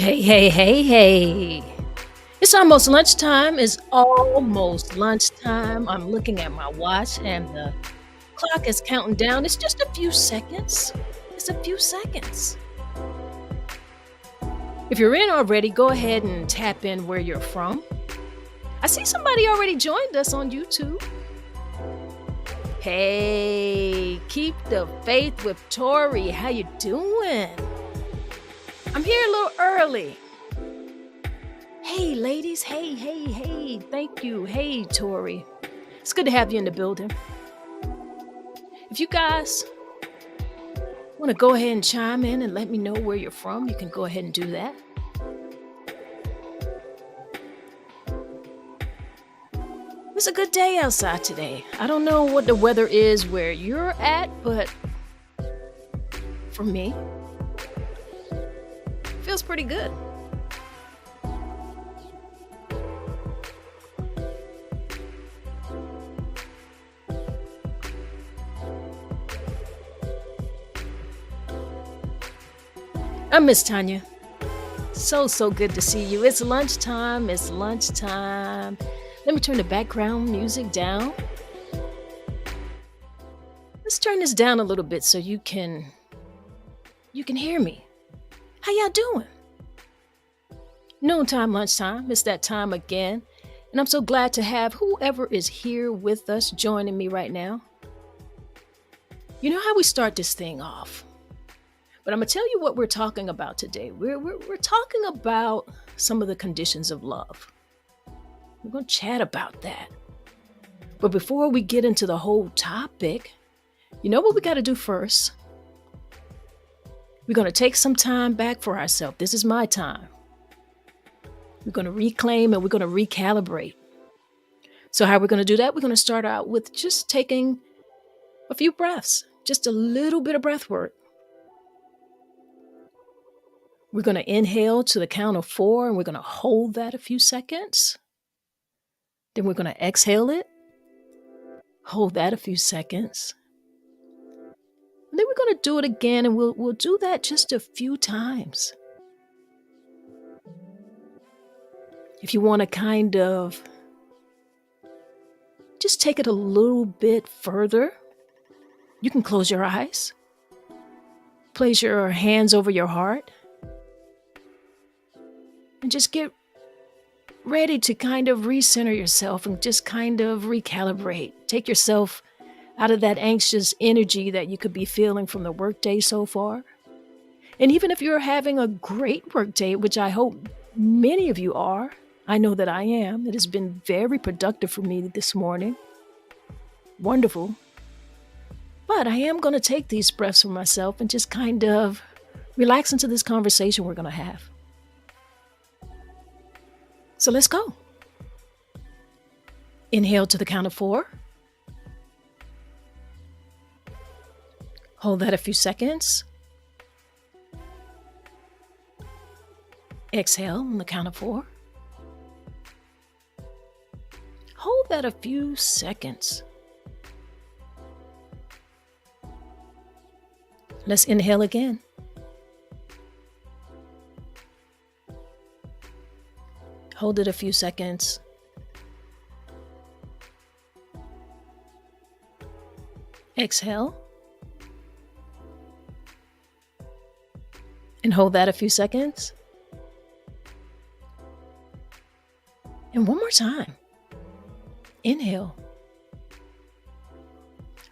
Hey, hey, hey, hey. It's almost lunchtime. It's almost lunchtime. I'm looking at my watch and the clock is counting down. It's just a few seconds. It's a few seconds. If you're in already, go ahead and tap in where you're from. I see somebody already joined us on YouTube. Hey, keep the faith with Tori. How you doing? I'm here a little early. Hey, ladies. Hey, hey, hey. Thank you. Hey, Tori. It's good to have you in the building. If you guys want to go ahead and chime in and let me know where you're from, you can go ahead and do that. It's a good day outside today. I don't know what the weather is where you're at, but for me, it feels pretty good. I miss Tanya. So good to see you. It's lunchtime. It's lunchtime. Let me turn the background music down. Let's turn this down a little bit so you can hear me. How y'all doing? Noontime, lunchtime. It's that time again. And I'm so glad to have whoever is here with us joining me right now. You know how we start this thing off? But I'm going to tell you what we're talking about today. We're talking about some of the conditions of love. We're going to chat about that. But before we get into the whole topic, you know what we got to do first? We're going to take some time back for ourselves. This is my time. We're going to reclaim and we're going to recalibrate. So how we're going to do that? We're going to start out with just taking a few breaths, just a little bit of breath work. We're going to inhale to the count of 4, and we're going to hold that a few seconds. Then we're going to exhale it, hold that a few seconds. And then we're going to do it again, and we'll do that just a few times. If you want to kind of just take it a little bit further, you can close your eyes, place your hands over your heart, and just get ready to kind of recenter yourself and just kind of recalibrate. Take yourself out of that anxious energy that you could be feeling from the workday so far. And even if you're having a great workday, which I hope many of you are, I know that I am. It has been very productive for me this morning. Wonderful. But I am going to take these breaths for myself and just kind of relax into this conversation we're going to have. So let's go. Inhale to the count of 4. Hold that a few seconds. Exhale on the count of 4. Hold that a few seconds. Let's inhale again. Hold it a few seconds. Exhale. And hold that a few seconds. And one more time. Inhale.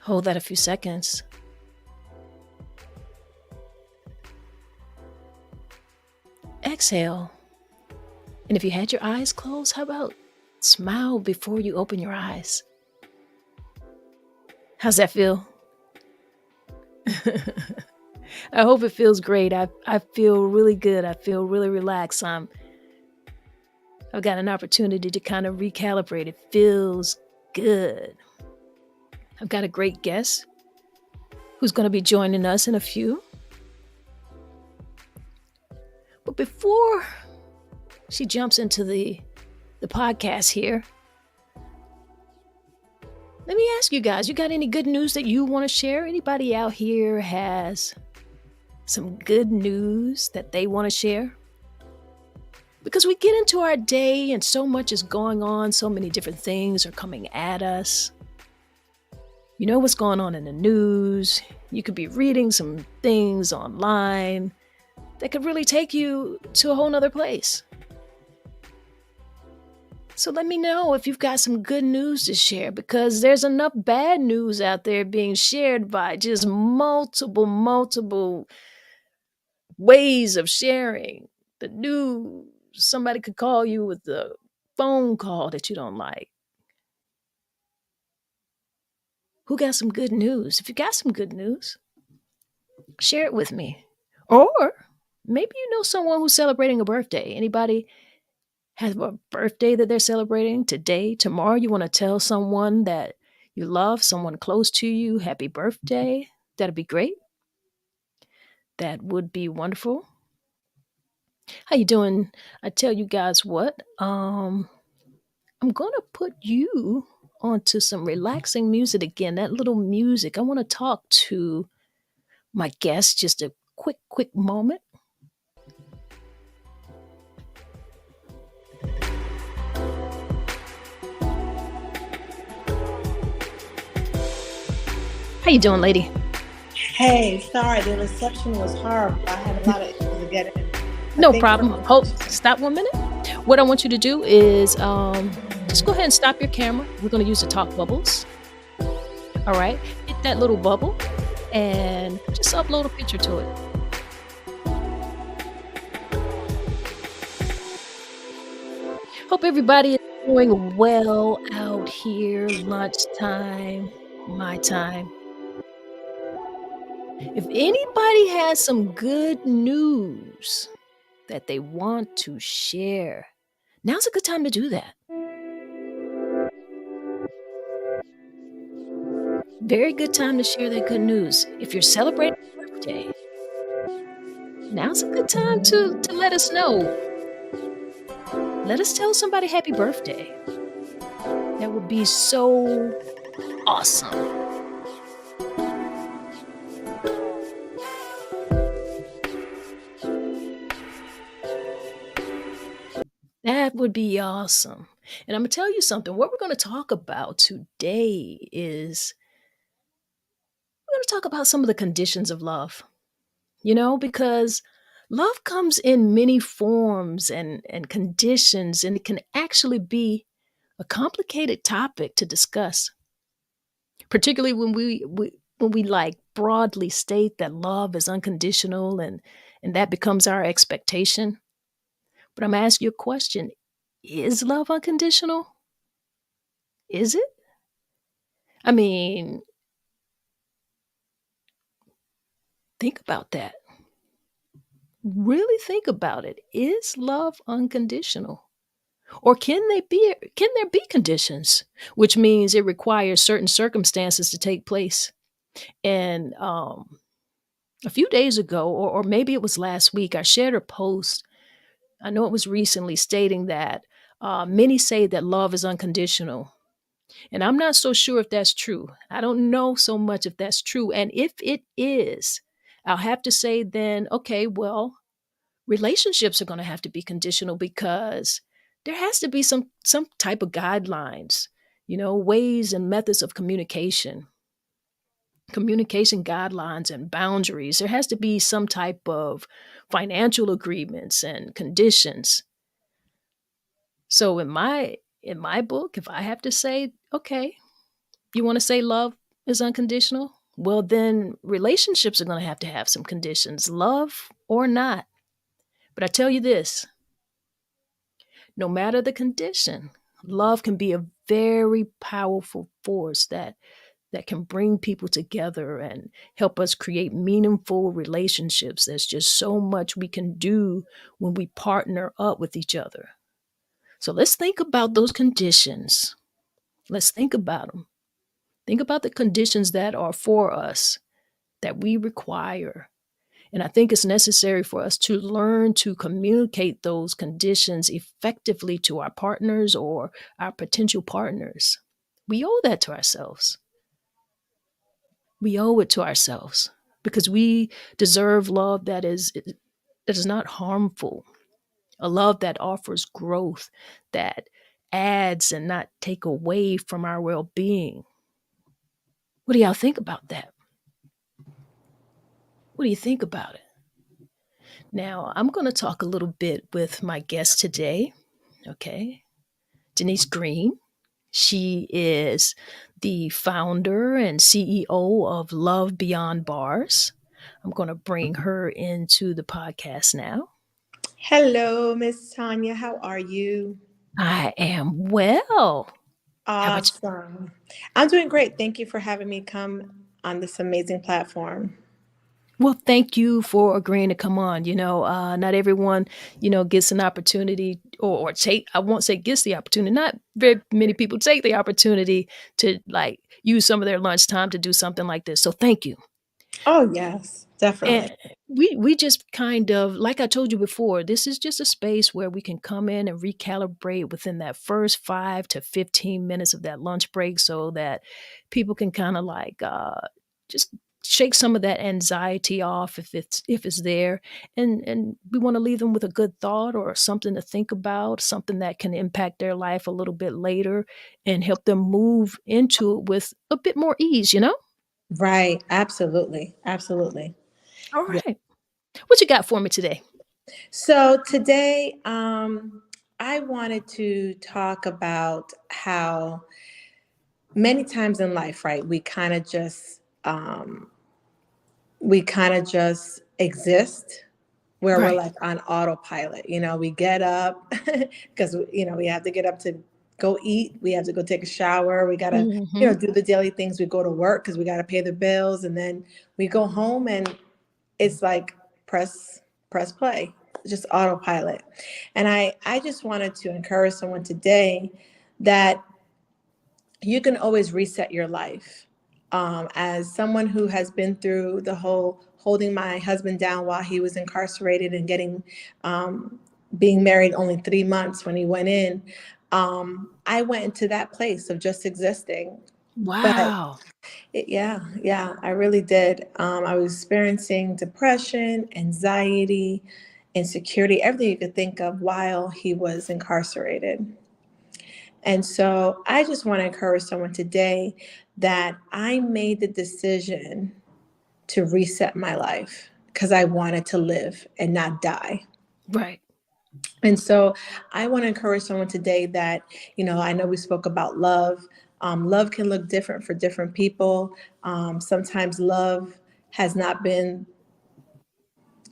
Hold that a few seconds. Exhale. And if you had your eyes closed, how about smile before you open your eyes? How's that feel? I hope it feels great. I feel really good. I feel really relaxed. I've got an opportunity to kind of recalibrate. It feels good. I've got a great guest who's going to be joining us in a few. But before she jumps into the podcast here, let me ask you guys, you got any good news that you want to share? Anybody out here has some good news that they want to share? Because we get into our day and so much is going on, so many different things are coming at us. You know what's going on in the news. You could be reading some things online that could really take you to a whole nother place. So let me know if you've got some good news to share, because there's enough bad news out there being shared by just multiple ways of sharing the news. Somebody could call you with a phone call that you don't like. Who got some good news? If you got some good news, share it with me. Or maybe you know someone who's celebrating a birthday. Anybody have a birthday that they're celebrating today, tomorrow? You want to tell someone that you love, someone close to you, happy birthday? That'd be great. That would be wonderful. How you doing? I tell you guys what. I'm gonna put you onto some relaxing music again. That little music. I want to talk to my guest just a quick moment. How you doing, lady? Hey, sorry, the reception was horrible. I had a lot of issues getting. I No think problem. Hold. Stop 1 minute. What I want you to do is just go ahead and stop your camera. We're gonna use the talk bubbles. All right. Hit that little bubble and just upload a picture to it. Hope everybody is doing well out here. Lunchtime, my time. If anybody has some good news that they want to share, now's a good time to do that. Very good time to share that good news. If you're celebrating a birthday, now's a good time to let us know. Let us tell somebody happy birthday. That would be so awesome. That would be awesome. And I'm going to tell you something. What we're going to talk about today is we're going to talk about some of the conditions of love, because love comes in many forms and conditions, and it can actually be a complicated topic to discuss, particularly when we like broadly state that love is unconditional and that becomes our expectation. But I'm asking you a question. Is love unconditional? Is it? I mean, think about that. Really think about it. Is love unconditional? Or can there be conditions, which means it requires certain circumstances to take place? And a few days ago, or maybe it was last week, I shared a post. I know it was recently, stating that many say that love is unconditional. And I'm not so sure if that's true. I don't know so much if that's true. And if it is, I'll have to say then, okay, well, relationships are going to have to be conditional, because there has to be some type of guidelines, ways and methods of communication guidelines and boundaries. There has to be some type of financial agreements and conditions. So in my book, if I have to say, okay, you want to say love is unconditional, well, then relationships are going to have some conditions, love or not. But I tell you this, no matter the condition, love can be a very powerful force that can bring people together and help us create meaningful relationships. There's just so much we can do when we partner up with each other. So let's think about those conditions. Let's think about them. Think about the conditions that are for us, that we require. And I think it's necessary for us to learn to communicate those conditions effectively to our partners or our potential partners. We owe that to ourselves. We owe it to ourselves, because we deserve love that is not harmful. a love that offers growth, that adds and not take away from our well-being. What do y'all think about that? What do you think about it? Now, I'm going to talk a little bit with my guest today, okay? Jenice Green. She is the founder and CEO of Love Beyond Bars. I'm going to bring her into the podcast now. Hello, Miss Tanya. How are you? I am well. How about you? Awesome. I'm doing great. Thank you for having me come on this amazing platform. Well, thank you for agreeing to come on. Not everyone, gets an opportunity or take, I won't say gets the opportunity. Not very many people take the opportunity to like use some of their lunchtime to do something like this. So thank you. Oh, yes, definitely. And we just kind of, like I told you before, this is just a space where we can come in and recalibrate within that first 5 to 15 minutes of that lunch break, so that people can kind of like just shake some of that anxiety off if it's there, and we want to leave them with a good thought or something to think about, something that can impact their life a little bit later and help them move into it with a bit more ease. Right. Absolutely. Absolutely. All Yeah. right, what you got for me today? So today, I wanted to talk about how many times in life, right, we kind of just exist where we're Right. like on autopilot. We get up because we have to get up to go eat, we have to go take a shower, we got to Mhm. do the daily things, we go to work because we got to pay the bills, and then we go home and it's like press play, just autopilot. And I just wanted to encourage someone today that you can always reset your life. As someone who has been through the whole holding my husband down while he was incarcerated and getting being married only 3 months when he went in, I went into that place of just existing. But Wow. yeah, I really did. I was experiencing depression, anxiety, insecurity, everything you could think of while he was incarcerated. And so I just want to encourage someone today that I made the decision to reset my life because I wanted to live and not die. Right. And so I want to encourage someone today that, I know we spoke about love. Love can look different for different people. Sometimes love has not been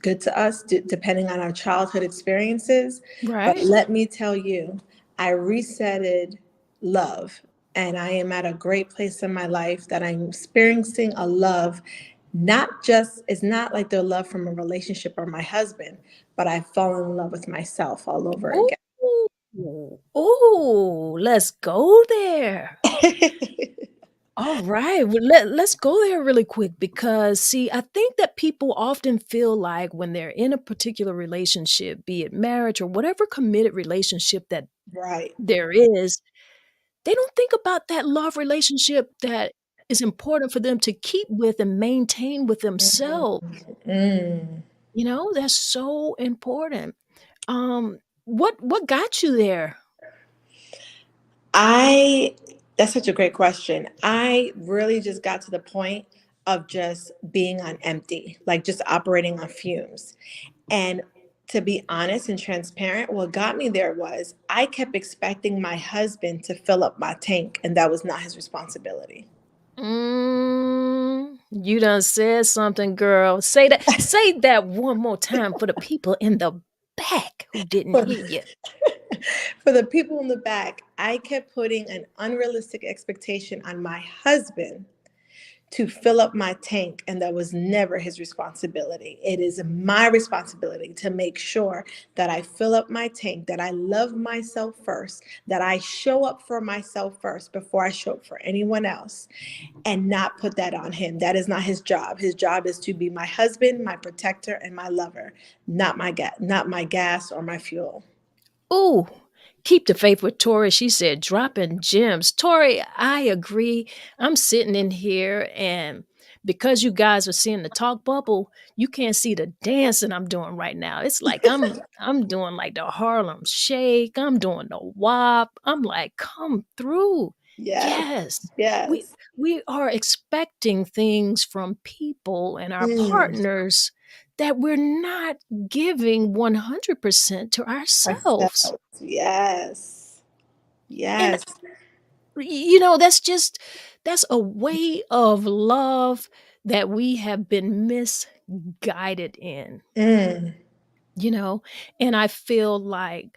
good to us, depending on our childhood experiences. But Right. let me tell you, I resetted love, and I am at a great place in my life that I'm experiencing a love. Not just, it's not like the love from a relationship or my husband, but I've fallen in love with myself all over again. Ooh. Ooh, let's go there. All right. Well, let's go there really quick because, see, I think that people often feel like when they're in a particular relationship, be it marriage or whatever committed relationship that Right. there is, they don't think about that love relationship that is important for them to keep with and maintain with Mm, themselves. mm. That's so important. What got you there? I That's such a great question. I really just got to the point of just being on empty, like just operating on fumes. And to be honest and transparent, what got me there was I kept expecting my husband to fill up my tank, and that was not his responsibility. You done said something, girl. Say that one more time for the people in the back who didn't For, hear you. for the people in the back, I kept putting an unrealistic expectation on my husband to fill up my tank, and that was never his responsibility. It is my responsibility to make sure that I fill up my tank, that I love myself first, that I show up for myself first before I show up for anyone else, and not put that on him. That is not his job. His job is to be my husband, my protector, and my lover, not my gas or my fuel. Ooh, keep the faith with Tori. She said, dropping gems. Tori, I agree. I'm sitting in here and because you guys are seeing the talk bubble, you can't see the dancing I'm doing right now. It's like I'm doing like the Harlem Shake. I'm doing the WAP. I'm like, come through. Yes. Yes. We Yes. we are expecting things from people and our Mm. partners that we're not giving 100% to ourselves. Ourselves. Yes. And Yes. that's a way of love that we have been misguided in, Mm. you know? And I feel like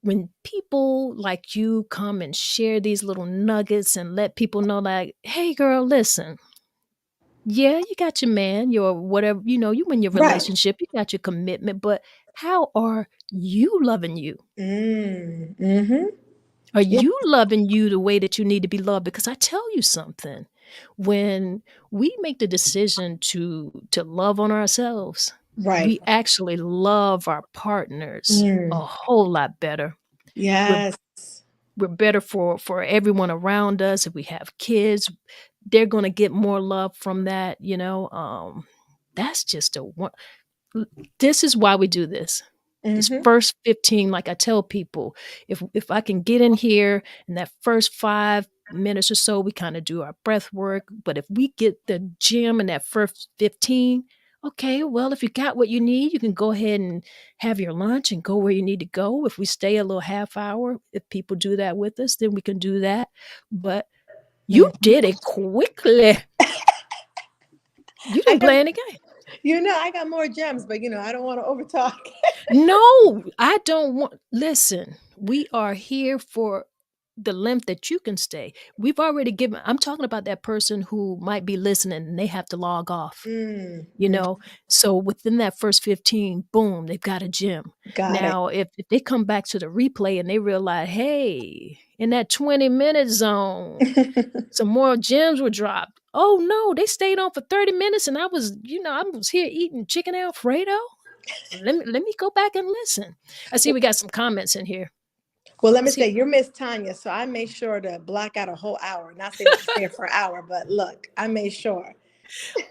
when people like you come and share these little nuggets and let people know, like, hey girl, listen, yeah, you got your man, your whatever, you in your Right. relationship, you got your commitment, but how are you loving you? Mm. Mm-hmm. Are Yeah. you loving you the way that you need to be loved? Because I tell you something, when we make the decision to love on ourselves, Right. we actually love our partners a Mm. whole lot better. We're Yes. we're better for everyone around us. If we have kids, they're gonna get more love from that. That's just a one. This is why we do this. This Mm-hmm. first 15, like I tell people, if I can get in here in that first 5 minutes or so, we kind of do our breath work. But if we get the gym in that first 15, okay, well, if you got what you need, you can go ahead and have your lunch and go where you need to go. If we stay a little half hour, if people do that with us, then we can do that. But you Mm. did it quickly. You I didn't got, play any game. I got more gems, but I don't want to overtalk. No, I don't want listen, we are here for the length that you can stay. We've already given I'm talking about that person who might be listening and they have to log off, Mm. you Mm. know? So within that first 15, boom, they've got a gym. Got it. Now, if they come back to the replay and they realize, hey, in that 20-minute zone, some more gems were dropped. Oh no, they stayed on for 30 minutes and I was here eating chicken Alfredo. Let me go back and listen. I see we got some comments in here. Well, let I me see. say, you're Miss Tanya, so I made sure to block out a whole hour. Not saying that you stay for an hour, but look, I made sure.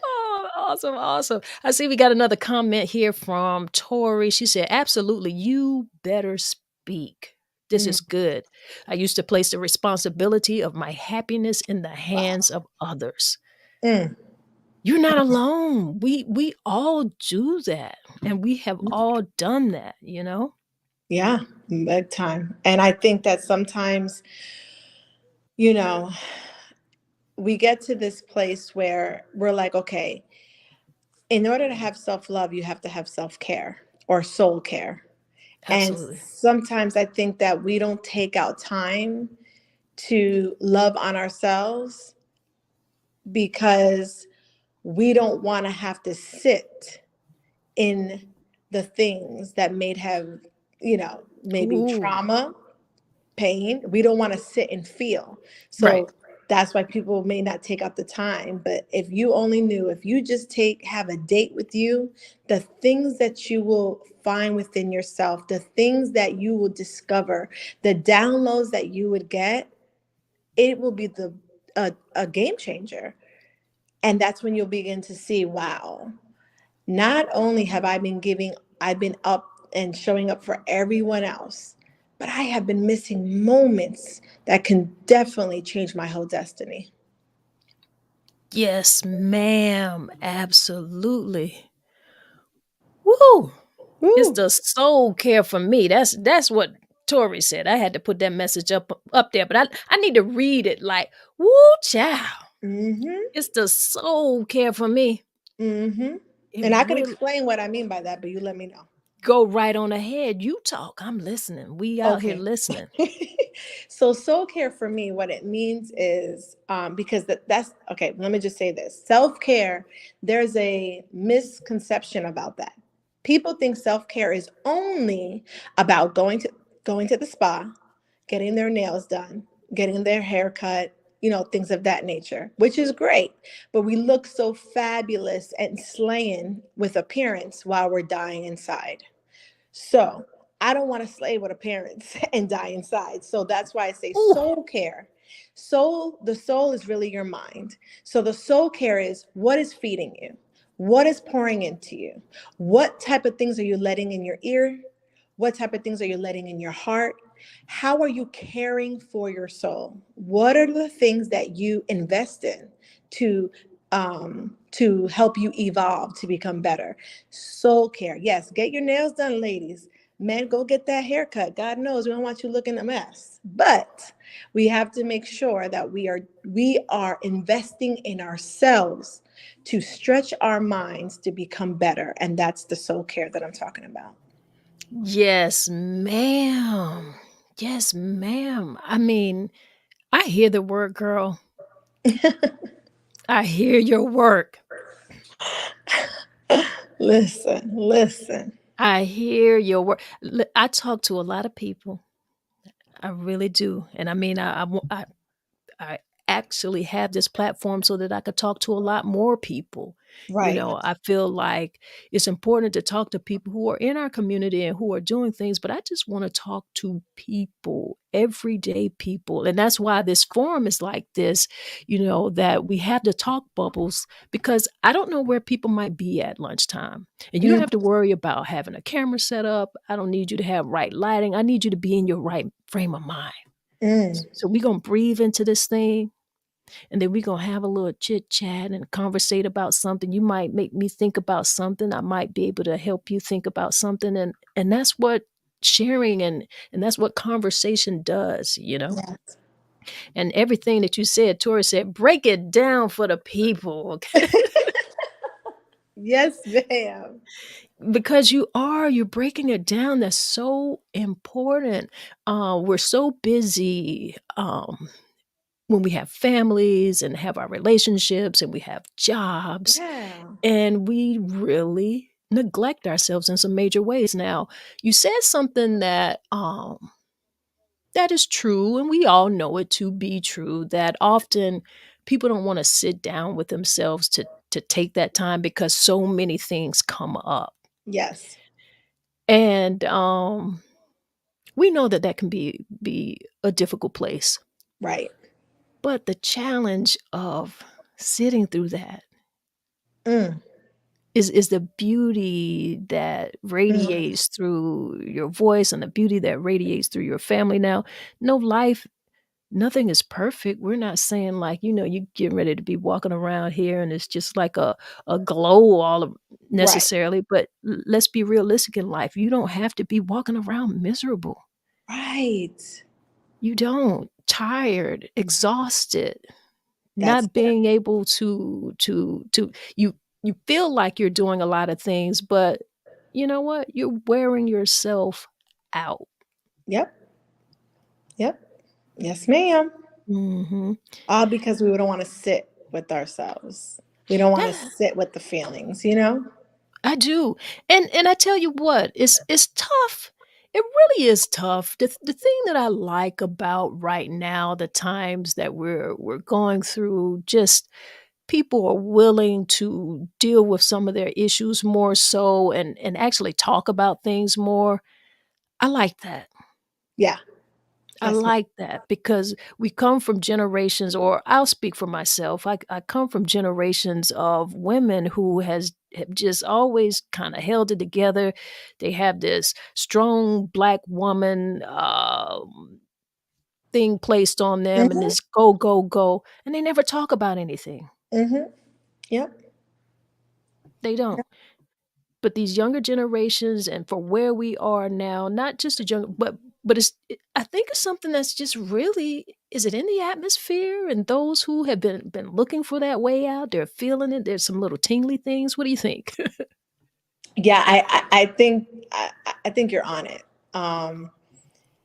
Oh, awesome, awesome. I see we got another comment here from Tori. She said, absolutely, you better speak. This Mm. is good. I used to place the responsibility of my happiness in the hands Wow. of others. Mm. You're not alone. We all do that. And we have all done that. Yeah, big time. And I think that sometimes, you know, we get to this place where we're like, okay, in order to have self love, you have to have self care or soul care. And Absolutely. sometimes I think that we don't take out time to love on ourselves because we don't want to have to sit in the things that may have, maybe Ooh, trauma, pain. We don't want to sit and feel. right. So that's why people may not take out the time. But if you only knew, if you just have a date with you, the things that you will find within yourself, the things that you will discover, the downloads that you would get, it will be a game changer. And that's when you'll begin to see, wow, not only have I've been up and showing up for everyone else, but I have been missing moments that can definitely change my whole destiny. Yes, ma'am. Absolutely. Woo! It's Woo. the soul care for me. That's what Tori said. I had to put that message up there, but I need to read it like, woo child. Mm-hmm. It's the soul care for me. Mm-hmm. It And I could really explain what I mean by that, but you let me know. go right on ahead. You talk. I'm listening. We out here Okay. listening. So soul care for me, what it means is because that's okay. Let me just say this: self care. There's a misconception about that. People think self care is only about going to the spa, getting their nails done, getting their hair cut, things of that nature, which is great. But we look so fabulous and slaying with appearance while we're dying inside. So I don't want to slay with appearance and die inside. So that's why I say Ooh, soul care. The soul is really your mind. So the soul care is what is feeding you, what is pouring into you, what type of things are you letting in your ear, what type of things are you letting in your heart, how are you caring for your soul, what are the things that you invest in to help you evolve to become better. Soul care, yes, get your nails done, ladies. Men, go get that haircut. God knows we don't want you looking a mess. But we have to make sure that we are investing in ourselves to stretch our minds to become better. And that's the soul care that I'm talking about. Yes, ma'am. Yes, ma'am. I mean, I hear the word, girl. I hear your work. Listen, listen. I hear your work. I talk to a lot of people. I really do. And I mean, I actually have this platform so that I could talk to a lot more people. You Right. know, I feel like it's important to talk to people who are in our community and who are doing things, but I just want to talk to people, everyday people. And that's why this forum is like this, that we have the talk bubbles, because I don't know where people might be at lunchtime. And you don't Mm, have to worry about having a camera set up. I don't need you to have right lighting. I need you to be in your right frame of mind. mm. So we're gonna breathe into this thing, and then we're gonna have a little chit chat and conversate about something. You might make me think about something. I might be able to help you think about something. And that's what sharing and that's what conversation does. Yes. And everything that you said, Tori said, break it down for the people, okay? Yes, ma'am. Because you're breaking it down. That's so important. We're so busy. When we have families and have our relationships and we have jobs, Yeah. and we really neglect ourselves in some major ways. Now, you said something that is true, and we all know it to be true, that often people don't want to sit down with themselves to take that time because so many things come up. Yes. And we know that that can be a difficult place. Right. But the challenge of sitting through that Mm, is the beauty that mm. radiates through your voice and the beauty that radiates through your family. Now, no life, nothing is perfect. We're not saying like, you get ready to be walking around here and it's just like a glow Right. necessarily, but let's be realistic in life. You don't have to be walking around miserable. Right. You don't. Tired, exhausted, That's not it. being able to you feel like you're doing a lot of things, but you know what? You're wearing yourself out. Yep. Yep. Yes, ma'am. Mhm. All because we don't want to sit with ourselves. We don't want to That sit with the feelings, you know? I do. And I tell you what, it's tough. It really is tough. The thing that I like about right now, the times that we're going through, just people are willing to deal with some of their issues more so and actually talk about things more. I like that. Yeah. I Yes, ma'am. like that because we come from generations, or I'll speak for myself. I come from generations of women who have just always kind of held it together. They have this strong black woman thing placed on them, and Mm-hmm. this go go go, and they never talk about anything. Mm-hmm. Yep. They don't. Yep. But these younger generations, and for where we are now, not just the young, but I think it's something that's just really, is it in the atmosphere, and those who have been looking for that way out, they're feeling it. There's some little tingly things. What do you think? Yeah, I think you're on it. Um,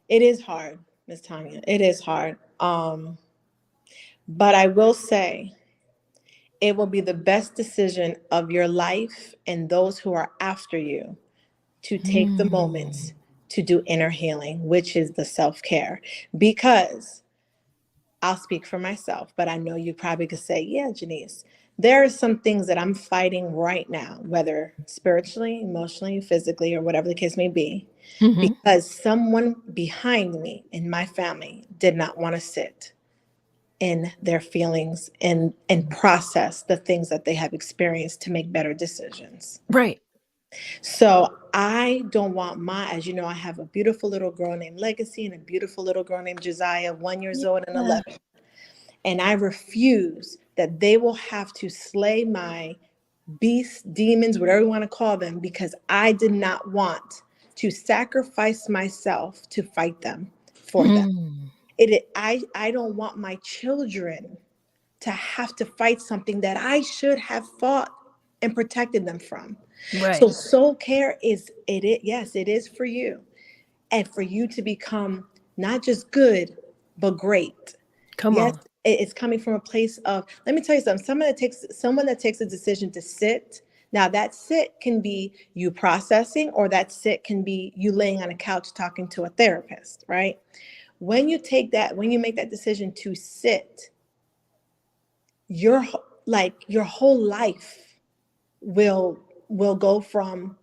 it is hard, Miss Tanya. It is hard. But I will say it will be the best decision of your life and those who are after you to take the Hmm. moments to do inner healing, which is the self care. Because I'll speak for myself, but I know you probably could say, yeah, Janice, there are some things that I'm fighting right now, whether spiritually, emotionally, physically, or whatever the case may be, Hmm. because someone behind me in my family did not want to sit. in their feelings and process the things that they have experienced to make better decisions. Right. So I don't want as you know, I have a beautiful little girl named Legacy and a beautiful little girl named Josiah, 1 years old and Yeah. 11. And I refuse that they will have to slay my beasts, demons, whatever you want to call them, because I did not want to sacrifice myself to fight them for them. Mm. I don't want my children to have to fight something that I should have fought and protected them from. So Right. soul care yes, it is for you, and for you to become not just good, but great. Come Yes, on. it's coming from a place of, let me tell you something, someone that takes a decision to sit. Now that sit can be you processing, or that sit can be you laying on a couch talking to a therapist, right? When you make that decision to sit, your your whole life will go from,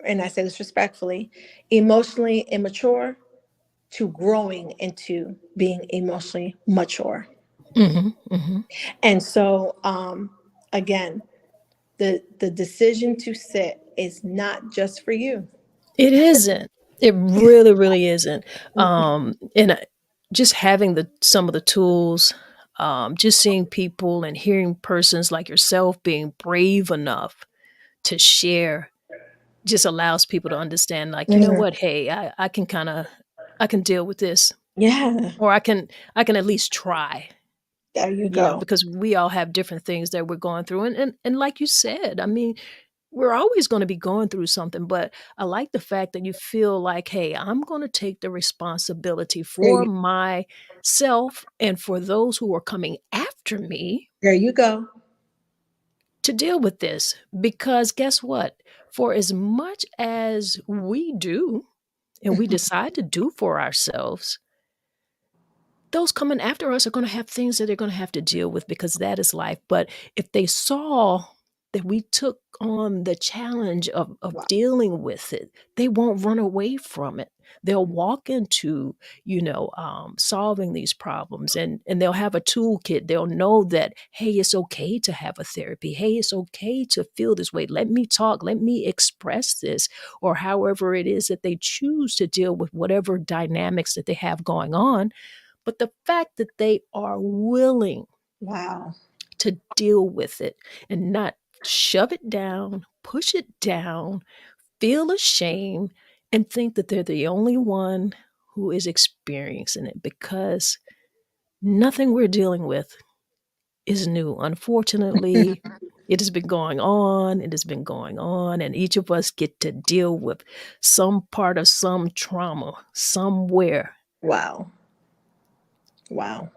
and I say this respectfully, emotionally immature to growing into being emotionally mature. Hmm. Hmm. And so again, the decision to sit is not just for you. It isn't. It really, really isn't. And just having some of the tools, just seeing people and hearing persons like yourself being brave enough to share, just allows people to understand, like, you know Mhm. what, hey, I can kind of, I can deal with this, Yeah, or I can at least try, there you go. because we all have different things that we're going through. And like you said, I mean, we're always going to be going through something, but I like the fact that you feel like, hey, I'm going to take the responsibility There for you, myself and for those who are coming after me there you go. to deal with this. Because guess what? For as much as we do and we decide to do for ourselves, those coming after us are going to have things that they're going to have to deal with, because that is life. But if they saw that we took on the challenge of Wow. dealing with it, they won't run away from it. They'll walk into, solving these problems, and they'll have a toolkit. They'll know that, hey, it's okay to have a therapy. Hey, it's okay to feel this way. Let me talk. Let me express this, or however it is that they choose to deal with whatever dynamics that they have going on. But the fact that they are willing Wow. to deal with it and not shove it down, push it down, feel ashamed, and think that they're the only one who is experiencing it, because nothing we're dealing with is new. Unfortunately, it has been going on, it has been going on, and each of us get to deal with some part of some trauma somewhere. Wow. Wow.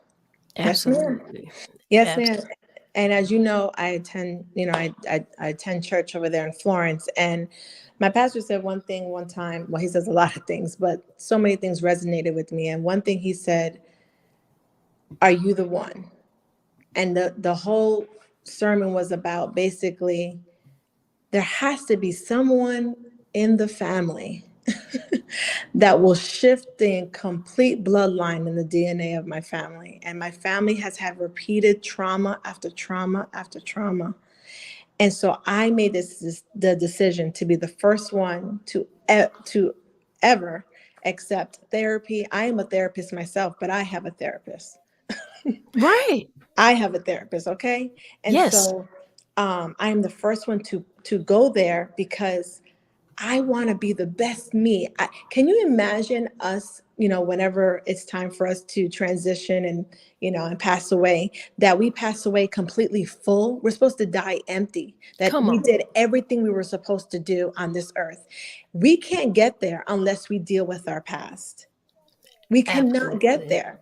Yes, ma'am. Absolutely. Yes, ma'am. Absolutely. And as you know, I attend, I attend church over there in Florence. And my pastor said one thing one time. Well, he says a lot of things, but so many things resonated with me. And one thing he said, "Are you the one?" And the whole sermon was about basically there has to be someone in the family that will shift the complete bloodline in the DNA of my family. And my family has had repeated trauma after trauma after trauma. And so I made the decision to be the first one to ever accept therapy. I am a therapist myself, but I have a therapist. Right. I have a therapist, okay? And Yes. so I am the first one to go there because I want to be the best me. Can you imagine us, whenever it's time for us to transition and, and pass away, that we pass away completely full? We're supposed to die empty, that Come we on. did everything we were supposed to do on this earth. We can't get there unless we deal with our past. We cannot get Absolutely. there.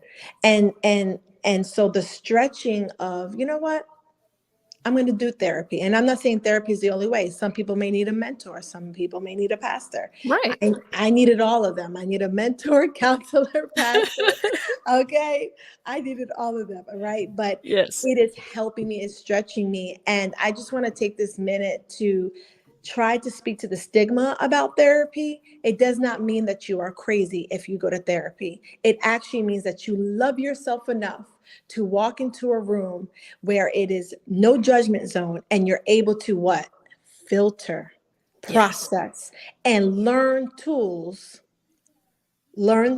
And so the stretching of, you know what? I'm going to do therapy. And I'm not saying therapy is the only way. Some people may need a mentor. Some people may need a pastor. Right. I needed all of them. I need a mentor, counselor, pastor. Okay. I needed all of them. All right. But Yes. it is helping me, it's stretching me. And I just want to take this minute to tried to speak to the stigma about therapy, it does not mean that you are crazy if you go to therapy. It actually means that you love yourself enough to walk into a room where it is no judgment zone and you're able to what? Filter, Yes. process, and learn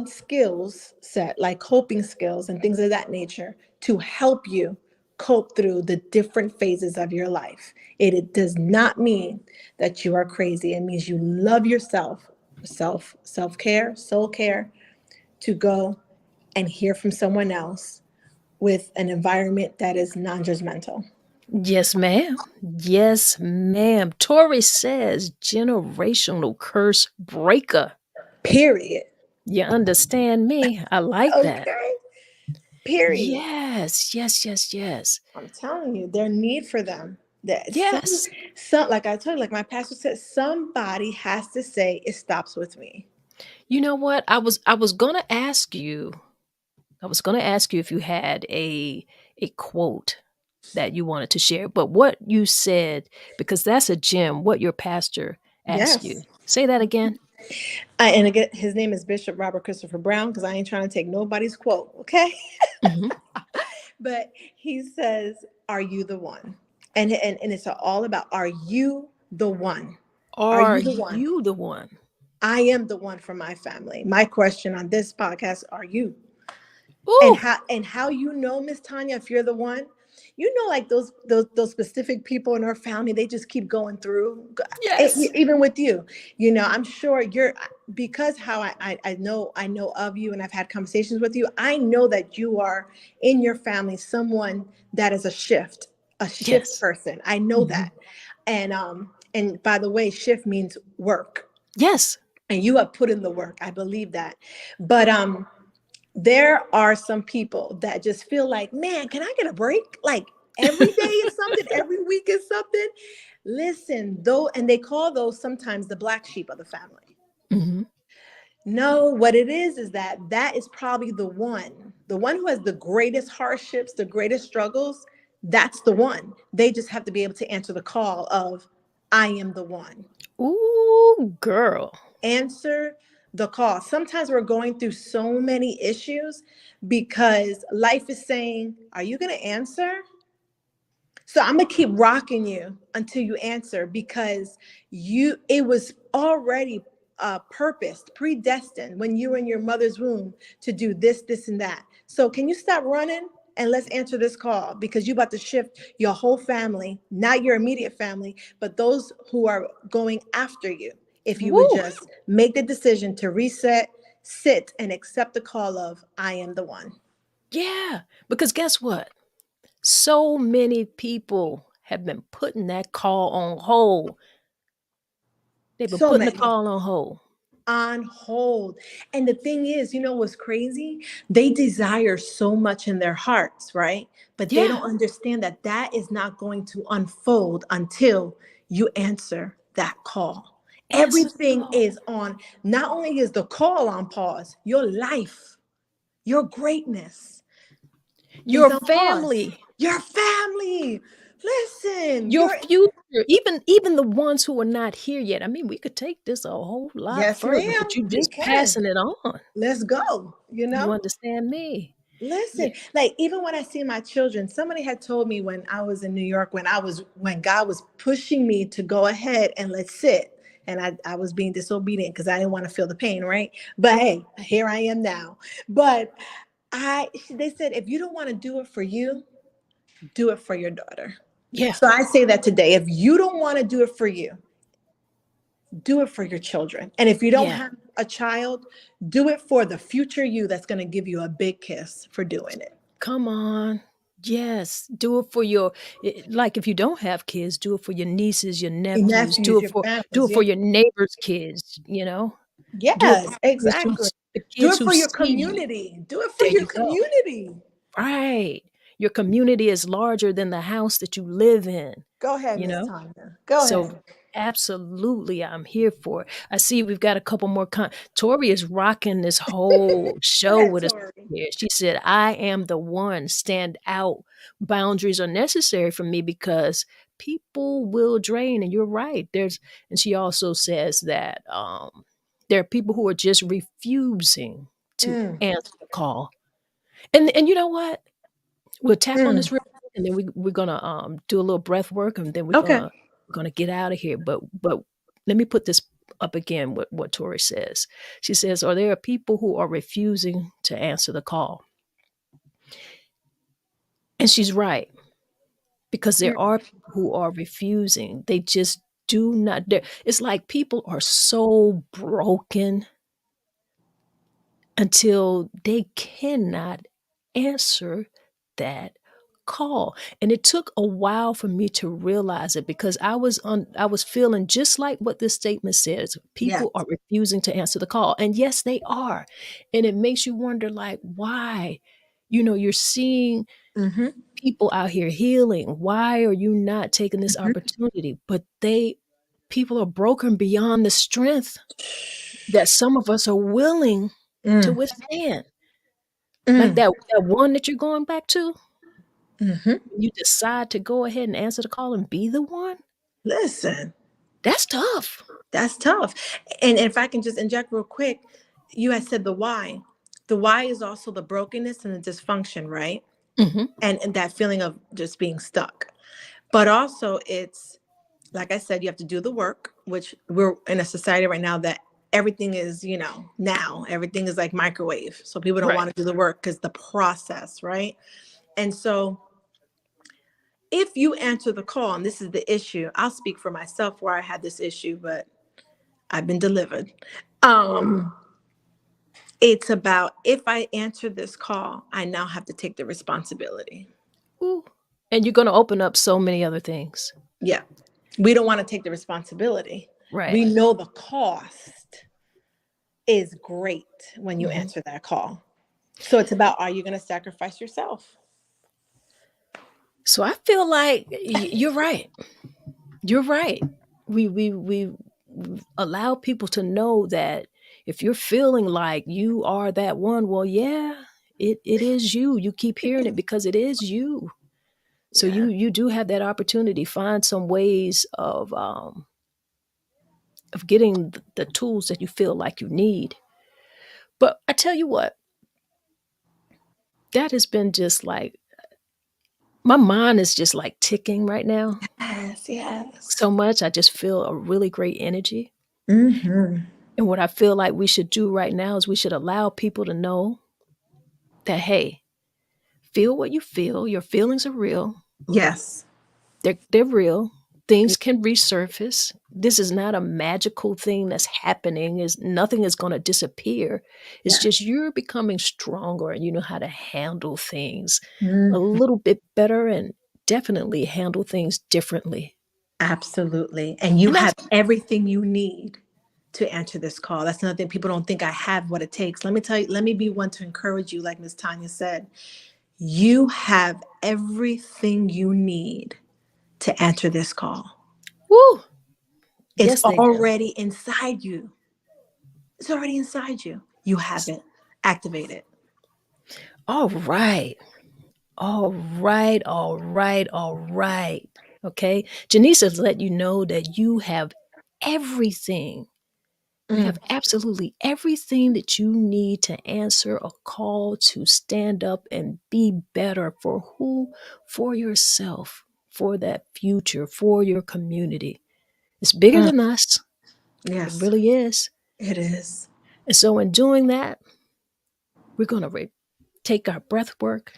skills set like coping skills and things of that nature to help you cope through the different phases of your life. It does not mean that you are crazy. It means you love yourself, self-care, soul care, to go and hear from someone else with an environment that is non-judgmental. Yes, ma'am. Yes, ma'am. Tori says generational curse breaker. Period. You understand me? I like that. Okay. Period. Yes, yes, yes, yes. I'm telling you, their need for them. That Yes. some like I told you, like my pastor said, somebody has to say it stops with me. You know what? I was gonna ask you. I was gonna ask you if you had a quote that you wanted to share, but what you said, because that's a gem, what your pastor asked you. Yes. Say that again. And again, his name is Bishop Robert Christopher Brown, because I ain't trying to take nobody's quote, okay? Mhm. But he says, "Are you the one?" And it's all about, are you the one? Are Are you the one? you the one? I am the one for my family. My question on this podcast: Are you? And Ooh, how you know, Miss Tanya, if you're the one, you know, like those specific people in our family, they just keep going through. yes. Even with you, you know, I'm sure you're, because how I know of you, and I've had conversations with you. I know that you are in your family someone that is a shift Yes. person. I know Mhm. that, and by the way, shift means work, Yes. and you have put in the work. I believe that, but there are some people that just feel like, man, can I get a break? Like every day is something, every week is something. Listen, though, and they call those sometimes the black sheep of the family. Mhm. No, what it is that is probably the one who has the greatest hardships, the greatest struggles. That's the one. They just have to be able to answer the call of, I am the one. Ooh, girl. Answer the call. Sometimes we're going through so many issues because life is saying, are you going to answer? So I'm going to keep rocking you until you answer, because it was already purposed, predestined when you were in your mother's womb to do this, this, and that. So can you stop running and let's answer this call, because you're about to shift your whole family, not your immediate family, but those who are going after you. If you would Woo. just make the decision to reset, sit, and accept the call of, I am the one. Yeah. Because guess what? So many people have been putting that call on hold. They've been So putting the many. call on hold. On hold. And the thing is, you know what's crazy? They desire so much in their hearts, right? But they Yeah. don't understand that that is not going to unfold until you answer that call. Answer the Everything call. is on, not only is the call on pause, your life, your greatness is Your on pause. family, Your family, listen, your your, future, even the ones who are not here yet. I mean, we could take this a whole lot yes, further, but ma'am, you we just can. passing it on. Let's go, you You know? understand me? Listen, Yeah. like even when I see my children, somebody had told me when I was in New York, when God was pushing me to go ahead and let's sit. And I was being disobedient because I didn't want to feel the pain, right? But hey, here I am now. But they said, if you don't want to do it for you, do it for your daughter. Yeah. So I say that today. If you don't want to do it for you, do it for your children. And if you don't Yeah. have a child, do it for the future you that's going to give you a big kiss for doing it. Come on. Yes. Do it for your like if you don't have kids, do it for your nieces, your Your nephews, nephews, your do families, it for yeah. your neighbors' kids, you know? Do it for Yes, exactly. the Do kids it who for your see you. community. Do it for There your you go. community. Right. your community is larger than the house that you live in, Go ahead, you Miss know? Tanya. Go So ahead. absolutely, I'm here for it. I see we've got a couple more. Tori is rocking this whole Go show ahead, with us Tori. here. She said, "I am the one. Stand out. Boundaries are necessary for me because people will drain." And you're right. And she also says that there are people who are just refusing to Mm, answer the call. And you know what? We'll tap on mm. this real quick, and then we're gonna do a little breath work, and then Okay. we're gonna get out of here. But let me put this up again. What Tori says. She says, "Or there are people who are refusing to answer the call," and she's right because there Mm, are people who are refusing. They just do not. It's like people are so broken until they cannot answer that call. And it took a while for me to realize it because I was feeling just like what this statement says. yes. People are refusing to answer the call. And yes, they are. And it makes you wonder like why? You're seeing Mm-hmm. people out here healing. Why are you not taking this Mm-hmm. opportunity? But people are broken beyond the strength that some of us are willing to Mm, withstand. Like mm, that one that you're going back to, mm-hmm. you decide to go ahead and answer the call and be the one, Listen, that's tough. that's tough. And if I can just inject real quick, you had said the why. The why is also the brokenness and the dysfunction, right? Mhm. And that feeling of just being stuck. But also, it's like I said, you have to do the work, which we're in a society right now that everything is, now everything is like microwave. So people don't Right. want to do the work because the process, right? And so if you answer the call, and this is the issue, I'll speak for myself where I had this issue, but I've been delivered. Um, it's about if I answer this call, I now have to take the responsibility. Ooh. And you're gonna open up so many other things. Yeah. We don't want to take the responsibility. Right. We know the cost is great when you Mhm. answer that call. So it's about, are you going to sacrifice yourself? So I feel like you're right. You're right. We allow people to know that if you're feeling like you are that one, well, yeah, it is you. You keep hearing it because it is you. So Yeah. you do have that opportunity. Find some ways of getting the tools that you feel like you need. But I tell you what, that has been just like my mind is just like ticking right now Yes, yes. so much. I just feel a really great energy. Mm-hmm. And what I feel like we should do right now is we should allow people to know that, hey, feel what you feel. Your feelings are real. Yes. They're real. Things can resurface. This is not a magical thing that's happening. Is nothing is going to disappear. It's Yeah. just you're becoming stronger and you know how to handle things a Mm, little bit better and definitely handle things differently. absolutely. And you And have that's everything you need to answer this call. That's another thing. People don't think I have what it takes. Let me tell you, let me be one to encourage you, like Miss Tanya said. You have everything you need to answer this call. woo. It's Yes, they do. already inside you. It's already inside you. You have it. Activate it. All right. All right. All right. All right. Okay. Janice has let you know that you have everything. You Mm, have absolutely everything that you need to answer a call to stand up and be better for who? For yourself, for that future, for your community. It's bigger mm. than us. It Yes, really is. it is. And so, in doing that, we're going to take our breath work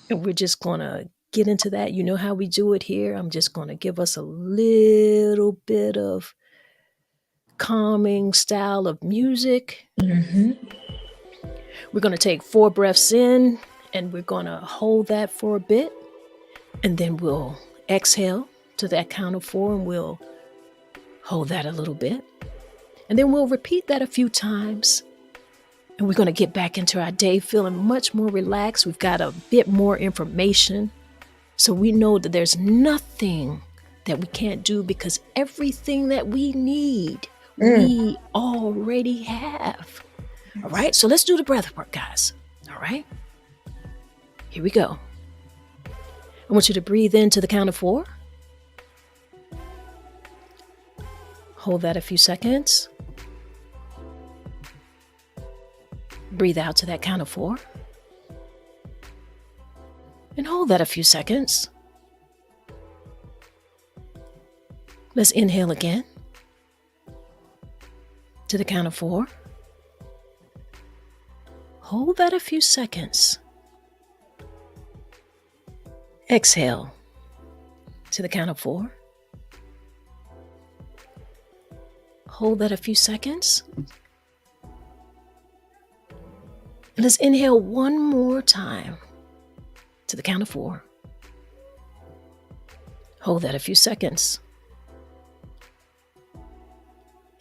and we're just going to get into that. You know how we do it here. I'm just going to give us a little bit of calming style of music. Hmm. We're going to take 4 breaths in and we're going to hold that for a bit. And then we'll exhale to that count of 4 and we'll hold that a little bit. And then we'll repeat that a few times. And we're going to get back into our day feeling much more relaxed. We've got a bit more information. So we know that there's nothing that we can't do because everything that we need, we already have. All right. So let's do the breath work, guys. All right. Here we go. I want you to breathe in to the count of 4. Hold that a few seconds. Breathe out to that count of 4. And hold that a few seconds. Let's inhale again to the count of 4. Hold that a few seconds. Exhale to the count of 4. Hold that a few seconds. Let's inhale one more time to the count of 4. Hold that a few seconds.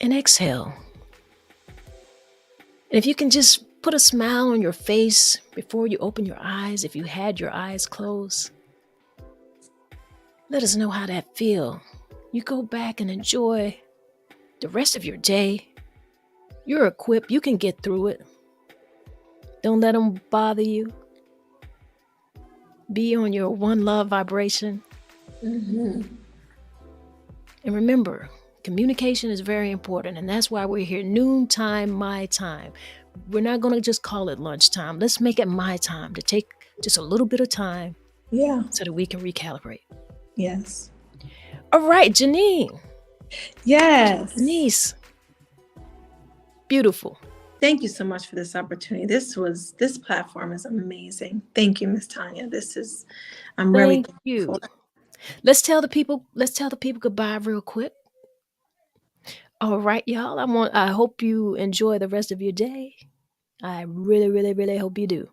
And exhale. And if you can just put a smile on your face before you open your eyes, if you had your eyes closed, let us know how that feels. You go back and enjoy the rest of your day. You're equipped. You can get through it. Don't let them bother you. Be on your one love vibration. And remember, communication is very important. And that's why we're here noontime, my time. We're not going to just call it lunchtime. Let's make it my time to take just a little bit of time. Yeah. So that we can recalibrate. Yes. All right, Janine. Yes. Jenice. Beautiful. Thank you so much for this opportunity. This platform is amazing. Thank you, Miss Tanya. I'm really Thank you. Let's tell the people goodbye real quick. All right, y'all. I hope you enjoy the rest of your day. I really, really, really hope you do.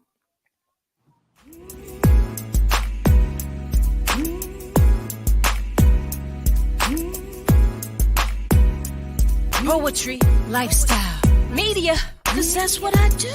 Poetry, lifestyle, media, 'cause that's what I do.